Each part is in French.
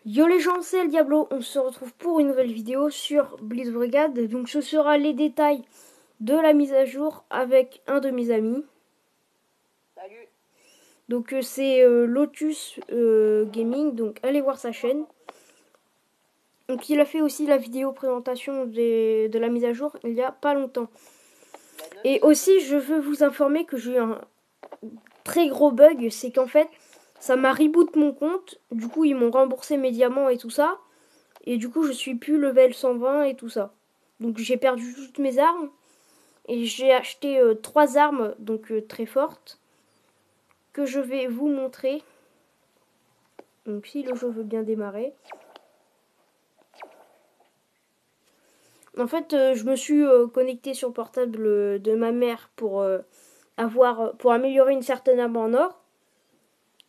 Yo les gens, c'est le Diablo, on se retrouve pour une nouvelle vidéo sur Blitz Brigade. Donc ce sera les détails de la mise à jour avec un de mes amis. Salut. Donc c'est Lotus Gaming, donc allez voir sa chaîne. Donc il a fait aussi la vidéo présentation de la mise à jour il y a pas longtemps. Et aussi je veux vous informer que j'ai eu un très gros bug, c'est qu'en fait ça m'a reboot mon compte. Du coup ils m'ont remboursé mes diamants et tout ça. Et du coup, je suis plus level 120 et tout ça. Donc j'ai perdu toutes mes armes. Et j'ai acheté 3 armes, donc très fortes, que je vais vous montrer. Donc si le jeu veut bien démarrer. En fait, je me suis connecté sur le portable de ma mère pour pour améliorer une certaine arme en or.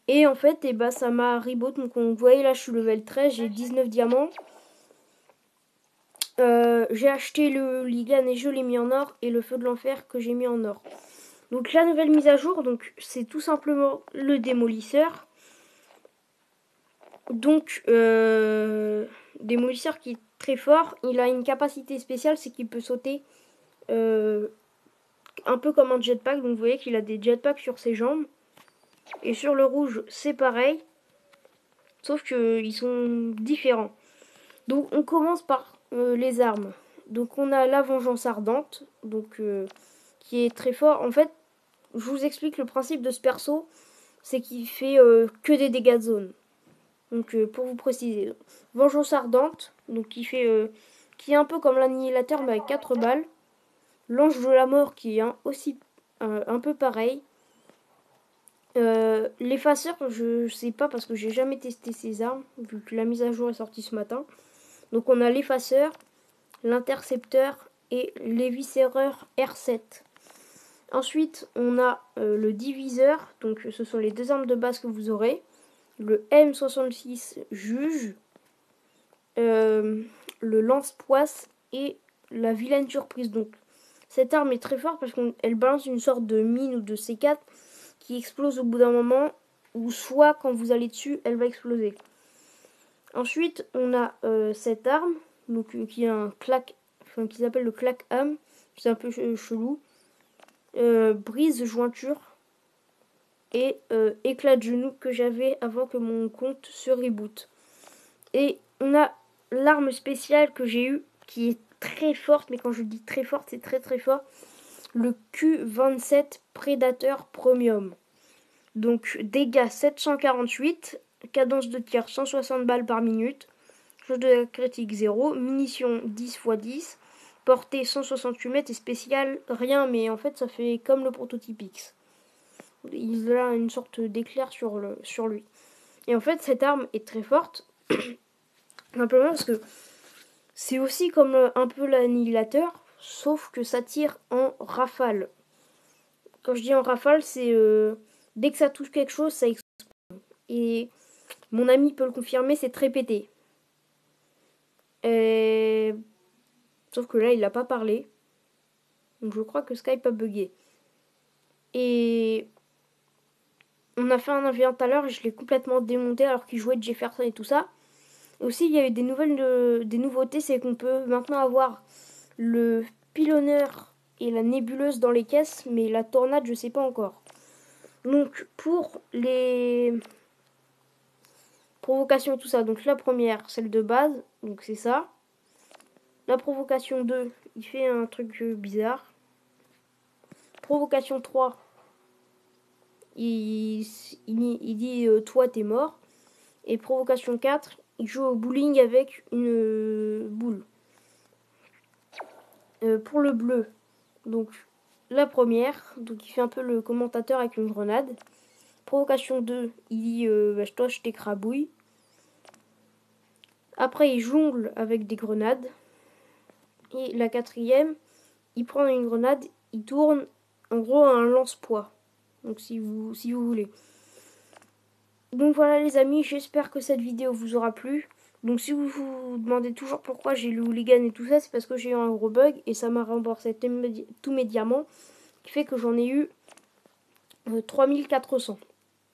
Et en fait, ça m'a reboot. Donc vous voyez là, je suis level 13, j'ai 19 diamants. J'ai acheté le Ligan et je l'ai mis en or, et le feu de l'enfer que j'ai mis en or. Donc la nouvelle mise à jour, donc c'est tout simplement le démolisseur. Donc démolisseur qui est très fort. Il a une capacité spéciale, c'est qu'il peut sauter un peu comme un jetpack. Donc vous voyez qu'il a des jetpacks sur ses jambes. Et sur le rouge, c'est pareil. Sauf qu'ils sont différents. Donc on commence par les armes. Donc on a la vengeance ardente, donc qui est très fort. En fait, je vous explique le principe de ce perso, c'est qu'il fait que des dégâts de zone. Donc pour vous préciser, vengeance ardente, donc qui est un peu comme l'annihilateur mais avec 4 balles. L'ange de la mort qui est aussi un peu pareil. L'effaceur, je sais pas parce que j'ai jamais testé ces armes vu que la mise à jour est sortie ce matin. Donc on a l'effaceur, l'intercepteur et l'éviscéreur R7. Ensuite, on a le diviseur, donc ce sont les deux armes de base que vous aurez. Le M66 juge, le lance-poisse et la vilaine surprise. Donc cette arme est très forte parce qu'elle balance une sorte de mine ou de C4 qui explose au bout d'un moment, ou soit quand vous allez dessus, elle va exploser. Ensuite, on a cette arme, donc qui est un claque, qui s'appelle le claque-âme, c'est un peu chelou. Brise jointure et éclat de genou que j'avais avant que mon compte se reboot. Et on a l'arme spéciale que j'ai eue qui est très forte, mais quand je dis très forte, c'est très très fort. Le Q27 Predator Premium. Donc dégâts 748, cadence de tir 160 balles par minute, chose de critique 0, munitions 10 x 10, portée 168 mètres et spécial rien, mais en fait ça fait comme le prototype X. Il a une sorte d'éclair sur lui. Et en fait cette arme est très forte, simplement parce que c'est aussi comme un peu l'annihilateur, sauf que ça tire en rafale. Quand je dis en rafale, c'est dès que ça touche quelque chose, ça explose. Et mon ami peut le confirmer, c'est très pété. Et... Sauf que là, il n'a pas parlé. Donc je crois que Skype a bugué. Et on a fait un avion tout à l'heure et je l'ai complètement démonté alors qu'il jouait de Jefferson et tout ça. Et aussi, il y a eu des nouveautés, c'est qu'on peut maintenant avoir le pilonneur et la nébuleuse dans les caisses, mais la tornade, je sais pas encore. Donc pour les provocations et tout ça, donc la première, celle de base, donc c'est ça. La provocation 2, il fait un truc bizarre. Provocation 3, il dit toi t'es mort. Et provocation 4, il joue au bowling avec une boule. Pour le bleu, donc la première, donc il fait un peu le commentateur avec une grenade. Provocation 2, il dit toi je t'écrabouille. Après il jongle avec des grenades. Et la quatrième, il prend une grenade, il tourne en gros un lance-poids. Donc si vous voulez. Donc voilà les amis, j'espère que cette vidéo vous aura plu. Donc si vous vous demandez toujours pourquoi j'ai le hooligan et tout ça, c'est parce que j'ai eu un gros bug et ça m'a remboursé tous mes diamants, qui fait que j'en ai eu 3400.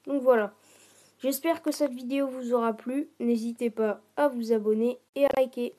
Donc voilà. J'espère que cette vidéo vous aura plu. N'hésitez pas à vous abonner et à liker.